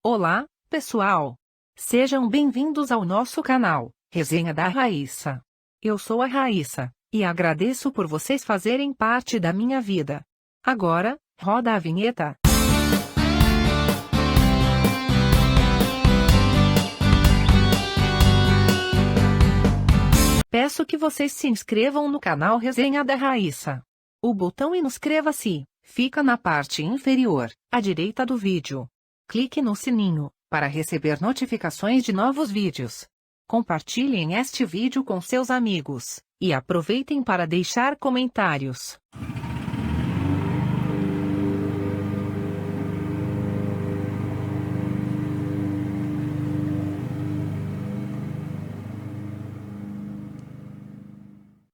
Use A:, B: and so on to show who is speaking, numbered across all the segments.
A: Olá, pessoal! Sejam bem-vindos ao nosso canal, Resenha da Raíssa. Eu sou a Raíssa, e agradeço por vocês fazerem parte da minha vida. Agora, roda a vinheta. Peço que vocês se inscrevam no canal Resenha da Raíssa. O botão inscreva-se fica na parte inferior, à direita do vídeo. Clique no sininho, para receber notificações de novos vídeos. Compartilhem este vídeo com seus amigos, e aproveitem para deixar comentários.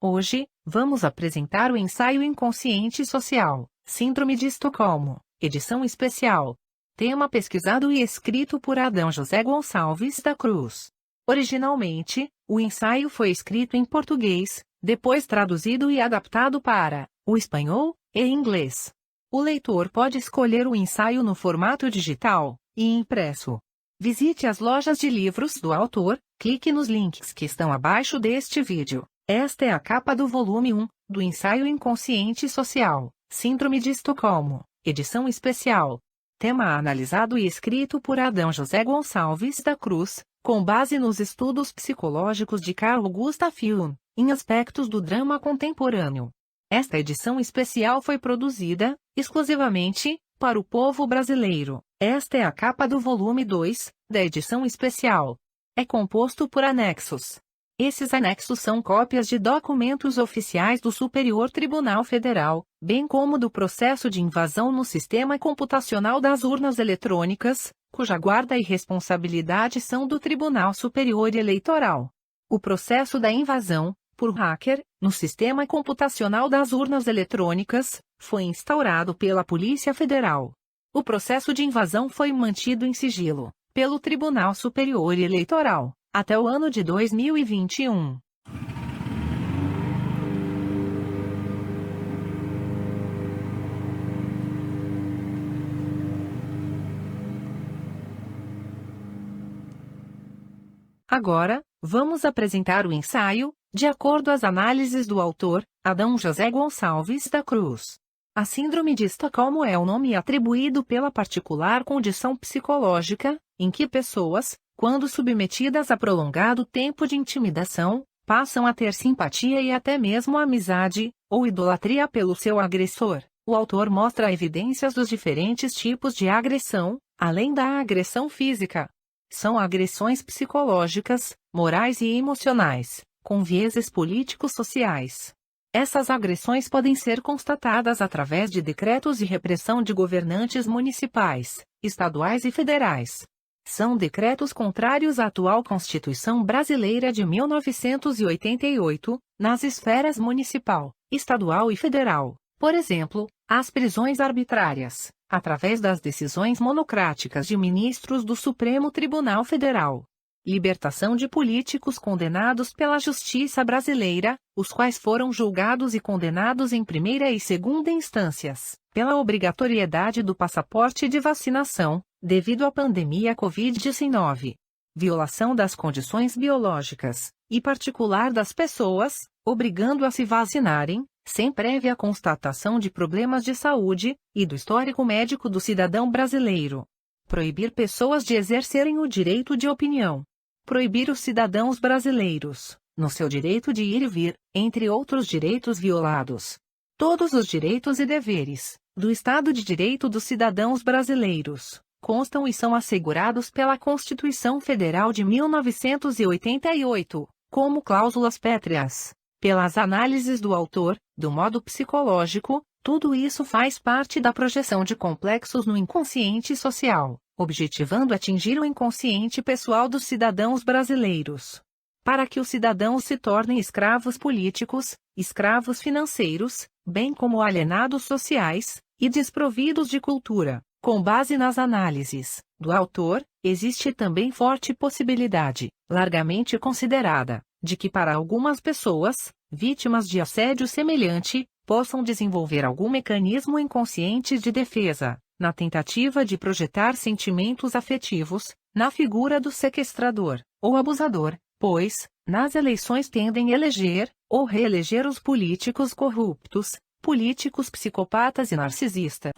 A: Hoje, vamos apresentar o ensaio Inconsciente Social, Síndrome de Estocolmo, edição especial. Tema pesquisado e escrito por Adão José Gonçalves da Cruz. Originalmente, o ensaio foi escrito em português, depois traduzido e adaptado para o espanhol e inglês. O leitor pode escolher o ensaio no formato digital e impresso. Visite as lojas de livros do autor, clique nos links que estão abaixo deste vídeo. Esta é a capa do volume 1, do ensaio Inconsciente Social, Síndrome de Estocolmo, edição especial. Tema analisado e escrito por Adão José Gonçalves da Cruz, com base nos estudos psicológicos de Carl Gustav Jung, em aspectos do drama contemporâneo. Esta edição especial foi produzida, exclusivamente, para o povo brasileiro. Esta é a capa do volume 2, da edição especial. É composto por anexos. Esses anexos são cópias de documentos oficiais do Superior Tribunal Federal, bem como do processo de invasão no sistema computacional das urnas eletrônicas, cuja guarda e responsabilidade são do Tribunal Superior Eleitoral. O processo da invasão, por hacker, no sistema computacional das urnas eletrônicas, foi instaurado pela Polícia Federal. O processo de invasão foi mantido em sigilo, pelo Tribunal Superior Eleitoral, até o ano de 2021. Agora, vamos apresentar o ensaio, de acordo às análises do autor, Adão José Gonçalves da Cruz. A Síndrome de Estocolmo é o nome atribuído pela particular condição psicológica, em que pessoas, quando submetidas a prolongado tempo de intimidação, passam a ter simpatia e até mesmo amizade, ou idolatria pelo seu agressor. O autor mostra evidências dos diferentes tipos de agressão, além da agressão física. São agressões psicológicas, morais e emocionais, com vieses políticos sociais. Essas agressões podem ser constatadas através de decretos de repressão de governantes municipais, estaduais e federais. São decretos contrários à atual Constituição Brasileira de 1988, nas esferas municipal, estadual e federal. Por exemplo, as prisões arbitrárias, através das decisões monocráticas de ministros do Supremo Tribunal Federal. Libertação de políticos condenados pela Justiça brasileira, os quais foram julgados e condenados em primeira e segunda instâncias, pela obrigatoriedade do passaporte de vacinação, devido à pandemia Covid-19. Violação das condições biológicas, e particular das pessoas, obrigando a se vacinarem, sem prévia constatação de problemas de saúde, e do histórico médico do cidadão brasileiro. Proibir pessoas de exercerem o direito de opinião. Proibir os cidadãos brasileiros, no seu direito de ir e vir, entre outros direitos violados. Todos os direitos e deveres, do Estado de Direito dos cidadãos brasileiros, constam e são assegurados pela Constituição Federal de 1988, como cláusulas pétreas. Pelas análises do autor, do modo psicológico, tudo isso faz parte da projeção de complexos no inconsciente social, objetivando atingir o inconsciente pessoal dos cidadãos brasileiros. Para que os cidadãos se tornem escravos políticos, escravos financeiros, bem como alienados sociais, e desprovidos de cultura. Com base nas análises do autor, existe também forte possibilidade, largamente considerada, de que para algumas pessoas, vítimas de assédio semelhante, possam desenvolver algum mecanismo inconsciente de defesa, na tentativa de projetar sentimentos afetivos, na figura do sequestrador, ou abusador, pois, nas eleições tendem a eleger, ou reeleger os políticos corruptos, políticos psicopatas e narcisistas.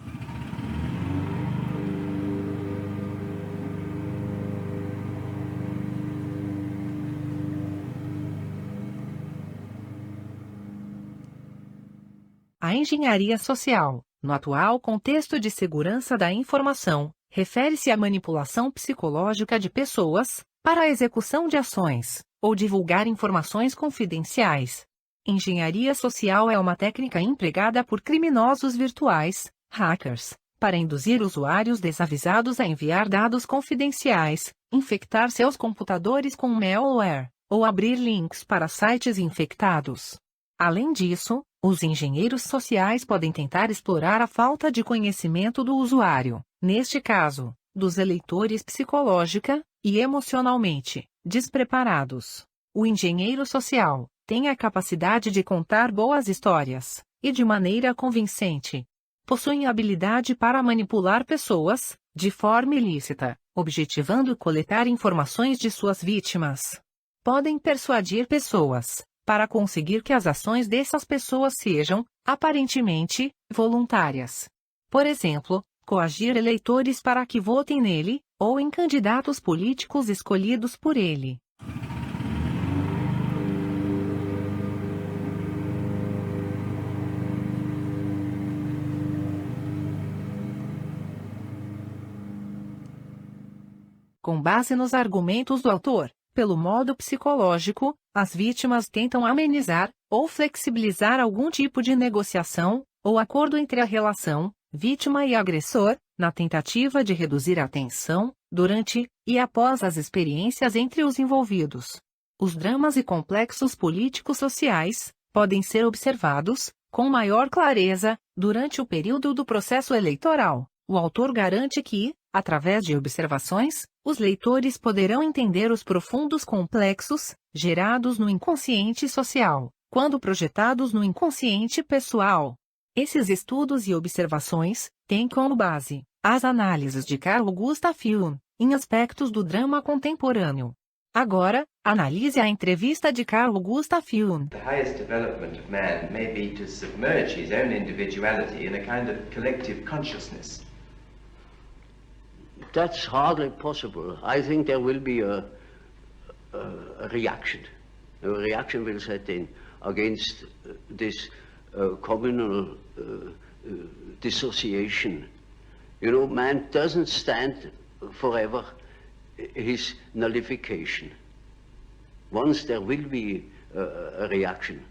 A: A engenharia social, no atual contexto de segurança da informação, refere-se à manipulação psicológica de pessoas, para a execução de ações, ou divulgar informações confidenciais. Engenharia social é uma técnica empregada por criminosos virtuais, hackers, para induzir usuários desavisados a enviar dados confidenciais, infectar seus computadores com malware, ou abrir links para sites infectados. Além disso, os engenheiros sociais podem tentar explorar a falta de conhecimento do usuário, neste caso, dos eleitores psicológica e emocionalmente despreparados. O engenheiro social tem a capacidade de contar boas histórias, e de maneira convincente. Possuem habilidade para manipular pessoas, de forma ilícita, objetivando coletar informações de suas vítimas. Podem persuadir pessoas, para conseguir que as ações dessas pessoas sejam, aparentemente, voluntárias. Por exemplo, coagir eleitores para que votem nele, ou em candidatos políticos escolhidos por ele. Com base nos argumentos do autor, pelo modo psicológico, as vítimas tentam amenizar, ou flexibilizar algum tipo de negociação, ou acordo entre a relação, vítima e agressor, na tentativa de reduzir a tensão, durante e após as experiências entre os envolvidos. Os dramas e complexos políticos sociais podem ser observados, com maior clareza, durante o período do processo eleitoral. O autor garante que, através de observações, os leitores poderão entender os profundos complexos, gerados no inconsciente social, quando projetados no inconsciente pessoal. Esses estudos e observações têm como base as análises de Carl Gustav Jung, em aspectos do drama contemporâneo. Agora, analise a entrevista de Carl Gustav Jung.
B: The highest development of man may be to submerge his own individuality in a kind of collective consciousness.
C: That's hardly possible. I think there will be a reaction. A reaction will set in against this communal dissociation. You know, man doesn't stand forever his nullification. Once there will be a reaction,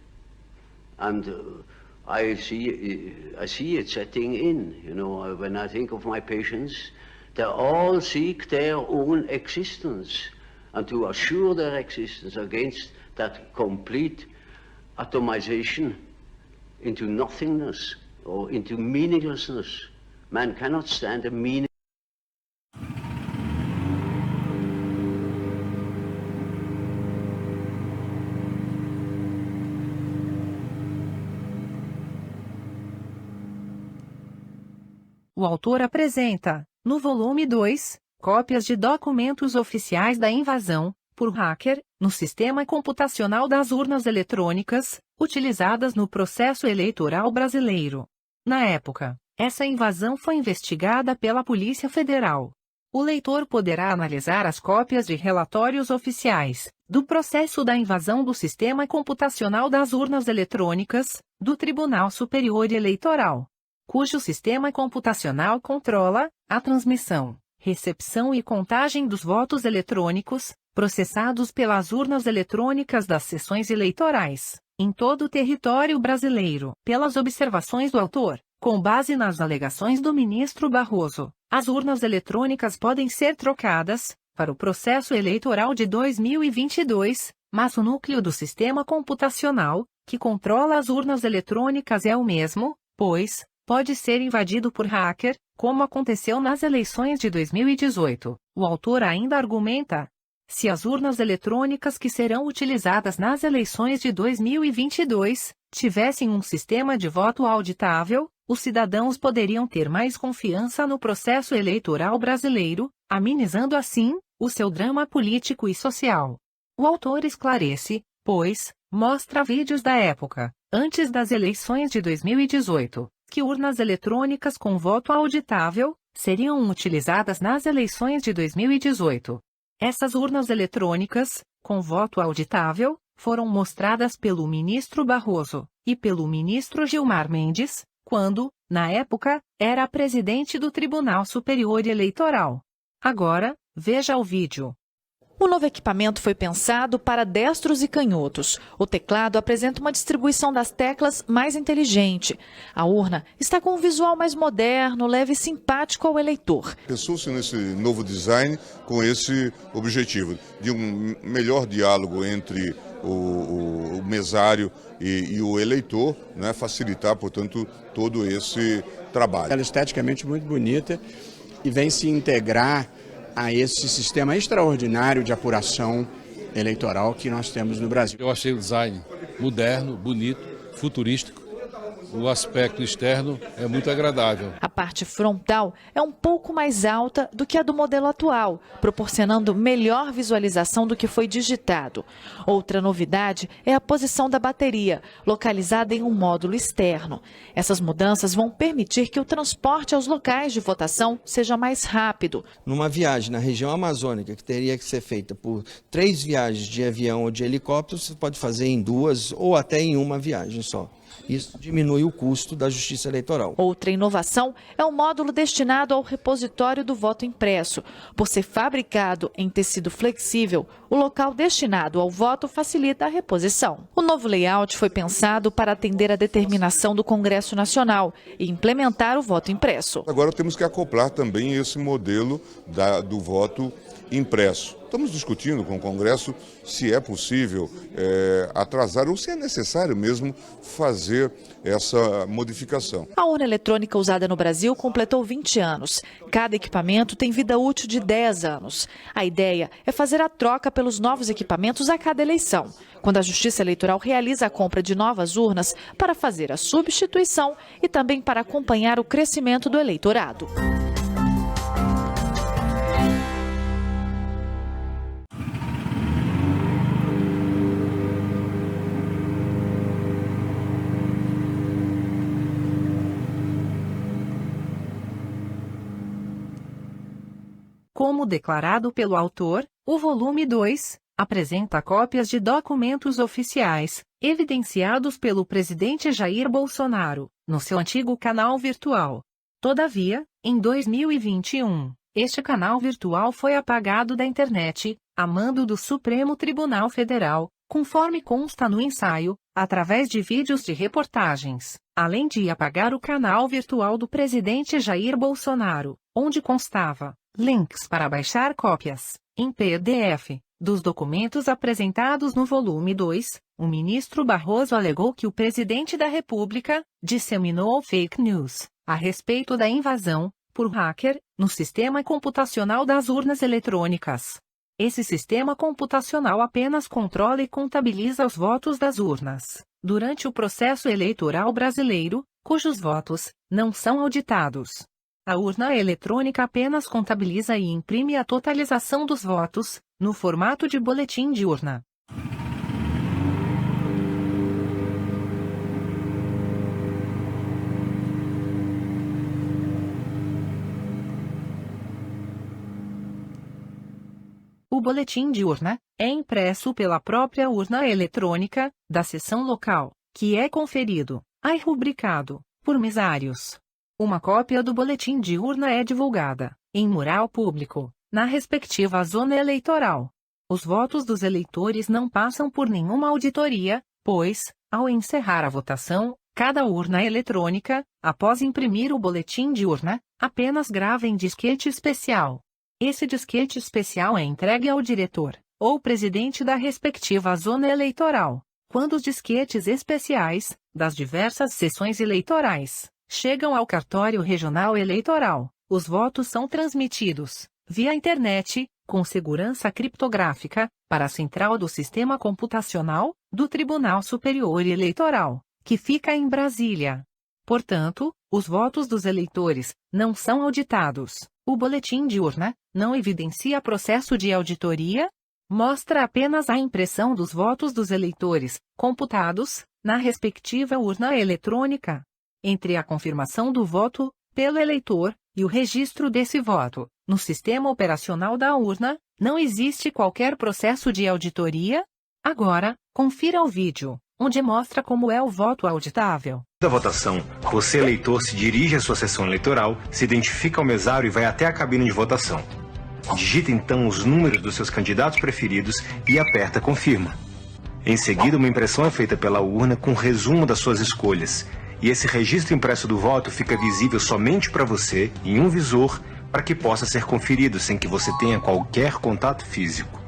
C: and I see it setting in. You know, when I think of my patients, they all seek their own existence, and to assure their existence against that complete atomization into nothingness or into meaninglessness. Man cannot stand a meaning.
A: O autor apresenta, no volume 2, cópias de documentos oficiais da invasão, por hacker, no sistema computacional das urnas eletrônicas, utilizadas no processo eleitoral brasileiro. Na época, essa invasão foi investigada pela Polícia Federal. O leitor poderá analisar as cópias de relatórios oficiais, do processo da invasão do sistema computacional das urnas eletrônicas, do Tribunal Superior Eleitoral, cujo sistema computacional controla a transmissão, recepção e contagem dos votos eletrônicos, processados pelas urnas eletrônicas das sessões eleitorais, em todo o território brasileiro. Pelas observações do autor, com base nas alegações do ministro Barroso, as urnas eletrônicas podem ser trocadas, para o processo eleitoral de 2022, mas o núcleo do sistema computacional, que controla as urnas eletrônicas é o mesmo, pois, pode ser invadido por hacker, como aconteceu nas eleições de 2018. O autor ainda argumenta: se as urnas eletrônicas que serão utilizadas nas eleições de 2022 tivessem um sistema de voto auditável, os cidadãos poderiam ter mais confiança no processo eleitoral brasileiro, amenizando assim o seu drama político e social. O autor esclarece, pois, mostra vídeos da época, antes das eleições de 2018, que urnas eletrônicas com voto auditável seriam utilizadas nas eleições de 2018. Essas urnas eletrônicas, com voto auditável, foram mostradas pelo ministro Barroso e pelo ministro Gilmar Mendes, quando, na época, era presidente do Tribunal Superior Eleitoral. Agora, veja o vídeo.
D: O novo equipamento foi pensado para destros e canhotos. O teclado apresenta uma distribuição das teclas mais inteligente. A urna está com um visual mais moderno, leve e simpático ao eleitor.
E: Pensou-se nesse novo design com esse objetivo de um melhor diálogo entre o mesário e o eleitor, né, facilitar, portanto, todo esse trabalho.
F: Ela é esteticamente muito bonita e vem se integrar a esse sistema extraordinário de apuração eleitoral que nós temos no Brasil.
G: Eu achei o design moderno, bonito, futurístico. O aspecto externo é muito agradável.
D: A parte frontal é um pouco mais alta do que a do modelo atual, proporcionando melhor visualização do que foi digitado. Outra novidade é a posição da bateria, localizada em um módulo externo. Essas mudanças vão permitir que o transporte aos locais de votação seja mais rápido.
H: Numa viagem na região amazônica, que teria que ser feita por 3 viagens de avião ou de helicóptero, você pode fazer em 2 ou até em uma viagem só. Isso diminui o custo da Justiça Eleitoral.
D: Outra inovação é o módulo destinado ao repositório do voto impresso. Por ser fabricado em tecido flexível, o local destinado ao voto facilita a reposição. O novo layout foi pensado para atender a determinação do Congresso Nacional e implementar o voto impresso.
E: Agora temos que acoplar também esse modelo do voto impresso. Estamos discutindo com o Congresso se é possível atrasar ou se é necessário mesmo fazer essa modificação.
D: A urna eletrônica usada no Brasil completou 20 anos. Cada equipamento tem vida útil de 10 anos. A ideia é fazer a troca pelos novos equipamentos a cada eleição, quando a Justiça Eleitoral realiza a compra de novas urnas para fazer a substituição e também para acompanhar o crescimento do eleitorado.
A: Como declarado pelo autor, o volume 2 apresenta cópias de documentos oficiais, evidenciados pelo presidente Jair Bolsonaro, no seu antigo canal virtual. Todavia, em 2021, este canal virtual foi apagado da internet, a mando do Supremo Tribunal Federal, conforme consta no ensaio, através de vídeos de reportagens, além de apagar o canal virtual do presidente Jair Bolsonaro, onde constava links para baixar cópias, em PDF, dos documentos apresentados no volume 2, o ministro Barroso alegou que o presidente da República disseminou fake news a respeito da invasão, por hacker, no sistema computacional das urnas eletrônicas. Esse sistema computacional apenas controla e contabiliza os votos das urnas, durante o processo eleitoral brasileiro, cujos votos não são auditados. A urna eletrônica apenas contabiliza e imprime a totalização dos votos, no formato de boletim de urna. O boletim de urna é impresso pela própria urna eletrônica da seção local, que é conferido, e rubricado, por mesários. Uma cópia do boletim de urna é divulgada, em mural público, na respectiva zona eleitoral. Os votos dos eleitores não passam por nenhuma auditoria, pois, ao encerrar a votação, cada urna eletrônica, após imprimir o boletim de urna, apenas grava em disquete especial. Esse disquete especial é entregue ao diretor, ou presidente da respectiva zona eleitoral, quando os disquetes especiais, das diversas sessões eleitorais, chegam ao cartório regional eleitoral. Os votos são transmitidos, via internet, com segurança criptográfica, para a central do sistema computacional do Tribunal Superior Eleitoral, que fica em Brasília. Portanto, os votos dos eleitores não são auditados. O boletim de urna não evidencia processo de auditoria, mostra apenas a impressão dos votos dos eleitores, computados, na respectiva urna eletrônica. Entre a confirmação do voto, pelo eleitor, e o registro desse voto, no sistema operacional da urna, não existe qualquer processo de auditoria. Agora, confira o vídeo, onde mostra como é o voto auditável.
I: Da votação, você, eleitor, se dirige à sua sessão eleitoral, se identifica ao mesário e vai até a cabine de votação. Digita então os números dos seus candidatos preferidos e aperta confirma. Em seguida, uma impressão é feita pela urna com resumo das suas escolhas, e esse registro impresso do voto fica visível somente para você em um visor para que possa ser conferido sem que você tenha qualquer contato físico.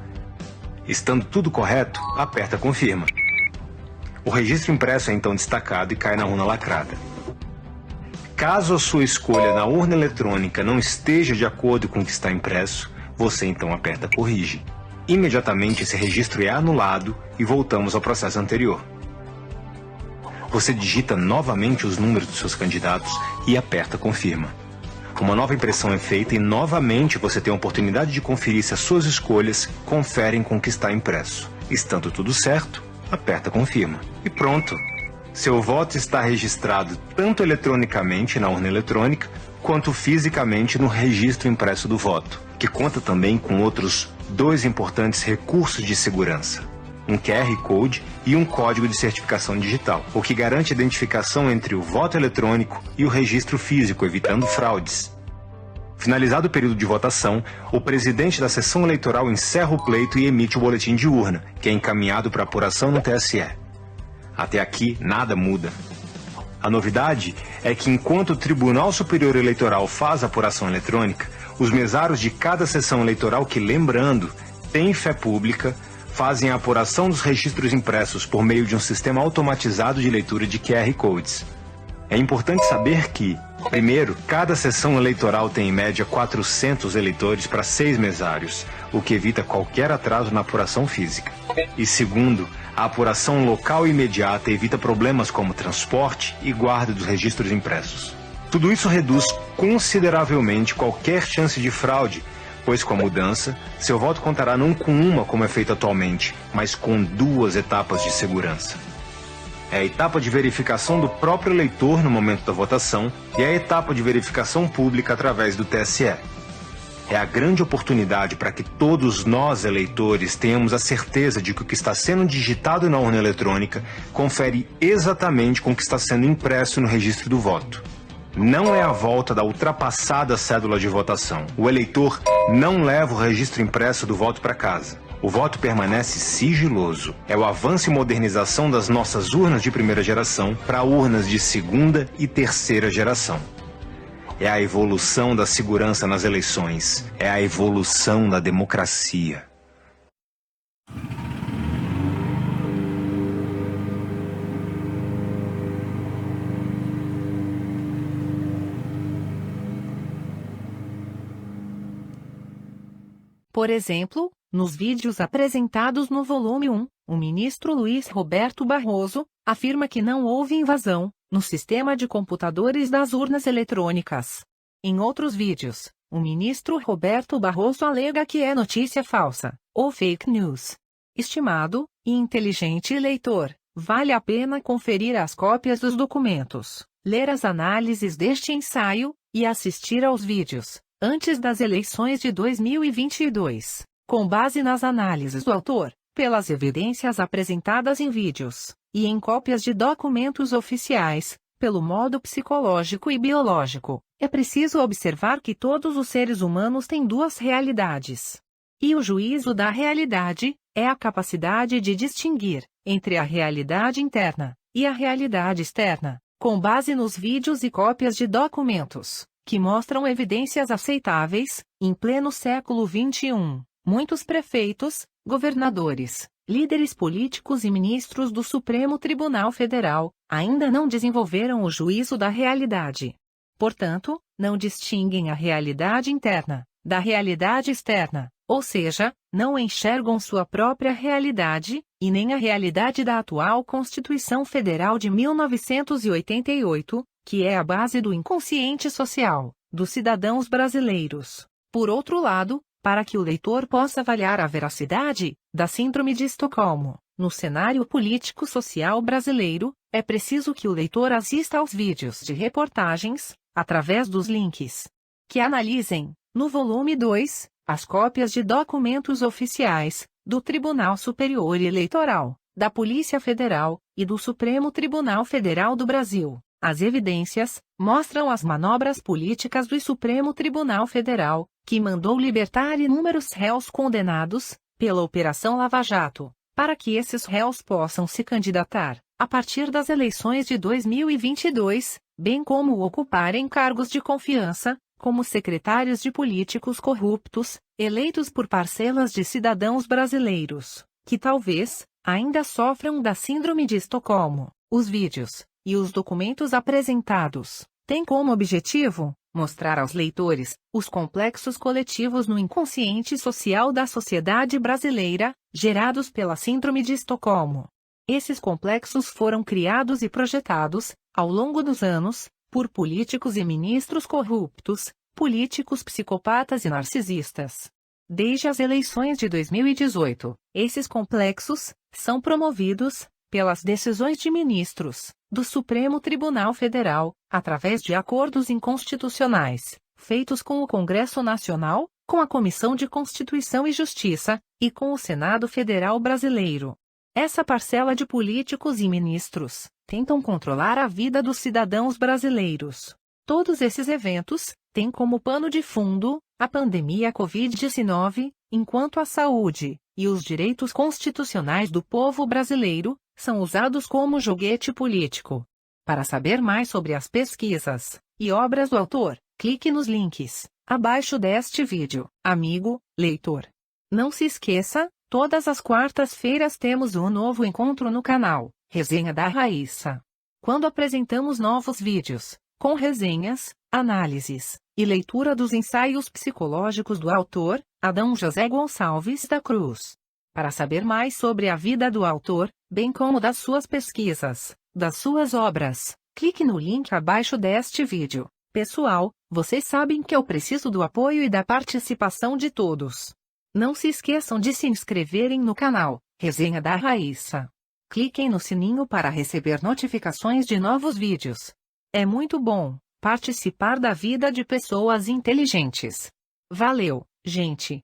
I: Estando tudo correto, aperta confirma. O registro impresso é então destacado e cai na urna lacrada. Caso a sua escolha na urna eletrônica não esteja de acordo com o que está impresso, você então aperta corrige. Imediatamente esse registro é anulado e voltamos ao processo anterior. Você digita novamente os números dos seus candidatos e aperta confirma. Uma nova impressão é feita e novamente você tem a oportunidade de conferir se as suas escolhas conferem com o que está impresso. Estando tudo certo, aperta confirma. E pronto! Seu voto está registrado tanto eletronicamente na urna eletrônica, quanto fisicamente no registro impresso do voto, que conta também com outros 2 importantes recursos de segurança: um QR Code e um código de certificação digital, o que garante a identificação entre o voto eletrônico e o registro físico, evitando fraudes. Finalizado o período de votação, o presidente da sessão eleitoral encerra o pleito e emite o boletim de urna, que é encaminhado para apuração no TSE. Até aqui, nada muda. A novidade é que enquanto o Tribunal Superior Eleitoral faz a apuração eletrônica, os mesários de cada sessão eleitoral que, lembrando, têm fé pública, fazem a apuração dos registros impressos por meio de um sistema automatizado de leitura de QR Codes. É importante saber que, primeiro, cada sessão eleitoral tem em média 400 eleitores para 6 mesários, o que evita qualquer atraso na apuração física. E segundo, a apuração local e imediata evita problemas como transporte e guarda dos registros impressos. Tudo isso reduz consideravelmente qualquer chance de fraude, pois com a mudança, seu voto contará não com uma como é feito atualmente, mas com 2 etapas de segurança. É a etapa de verificação do próprio eleitor no momento da votação e a etapa de verificação pública através do TSE. É a grande oportunidade para que todos nós, eleitores, tenhamos a certeza de que o que está sendo digitado na urna eletrônica confere exatamente com o que está sendo impresso no registro do voto. Não é a volta da ultrapassada cédula de votação. O eleitor não leva o registro impresso do voto para casa. O voto permanece sigiloso. É o avanço e modernização das nossas urnas de primeira geração para urnas de segunda e terceira geração. É a evolução da segurança nas eleições. É a evolução da democracia.
A: Por exemplo, nos vídeos apresentados no volume 1, o ministro Luiz Roberto Barroso afirma que não houve invasão no sistema de computadores das urnas eletrônicas. Em outros vídeos, o ministro Roberto Barroso alega que é notícia falsa, ou fake news. Estimado e inteligente leitor, vale a pena conferir as cópias dos documentos, ler as análises deste ensaio e assistir aos vídeos antes das eleições de 2022, com base nas análises do autor, pelas evidências apresentadas em vídeos, e em cópias de documentos oficiais, pelo modo psicológico e biológico. É preciso observar que todos os seres humanos têm 2 realidades. E o juízo da realidade é a capacidade de distinguir entre a realidade interna e a realidade externa, com base nos vídeos e cópias de documentos que mostram evidências aceitáveis. Em pleno século XXI, muitos prefeitos, governadores, líderes políticos e ministros do Supremo Tribunal Federal ainda não desenvolveram o juízo da realidade. Portanto, não distinguem a realidade interna da realidade externa, ou seja, não enxergam sua própria realidade, e nem a realidade da atual Constituição Federal de 1988, que é a base do inconsciente social dos cidadãos brasileiros. Por outro lado, para que o leitor possa avaliar a veracidade da Síndrome de Estocolmo no cenário político-social brasileiro, é preciso que o leitor assista aos vídeos de reportagens, através dos links que analisem, no volume 2, as cópias de documentos oficiais do Tribunal Superior Eleitoral, da Polícia Federal e do Supremo Tribunal Federal do Brasil. As evidências mostram as manobras políticas do Supremo Tribunal Federal, que mandou libertar inúmeros réus condenados pela Operação Lava Jato, para que esses réus possam se candidatar a partir das eleições de 2022, bem como ocuparem cargos de confiança, como secretários de políticos corruptos, eleitos por parcelas de cidadãos brasileiros, que talvez ainda sofram da Síndrome de Estocolmo. Os vídeos e os documentos apresentados têm como objetivo mostrar aos leitores os complexos coletivos no inconsciente social da sociedade brasileira, gerados pela Síndrome de Estocolmo. Esses complexos foram criados e projetados, ao longo dos anos, por políticos e ministros corruptos, políticos psicopatas e narcisistas. Desde as eleições de 2018, esses complexos são promovidos pelas decisões de ministros do Supremo Tribunal Federal, através de acordos inconstitucionais, feitos com o Congresso Nacional, com a Comissão de Constituição e Justiça, e com o Senado Federal Brasileiro. Essa parcela de políticos e ministros tentam controlar a vida dos cidadãos brasileiros. Todos esses eventos têm como pano de fundo a pandemia Covid-19, enquanto a saúde e os direitos constitucionais do povo brasileiro são usados como joguete político. Para saber mais sobre as pesquisas e obras do autor, clique nos links abaixo deste vídeo. Amigo, leitor. Não se esqueça, todas as quartas-feiras temos um novo encontro no canal Resenha da Raíssa, quando apresentamos novos vídeos, com resenhas, análises e leitura dos ensaios psicológicos do autor, Adão José Gonçalves da Cruz. Para saber mais sobre a vida do autor, bem como das suas pesquisas, das suas obras, clique no link abaixo deste vídeo. Pessoal, vocês sabem que eu preciso do apoio e da participação de todos. Não se esqueçam de se inscreverem no canal Resenha da Raíssa. Cliquem no sininho para receber notificações de novos vídeos. É muito bom participar da vida de pessoas inteligentes. Valeu, gente!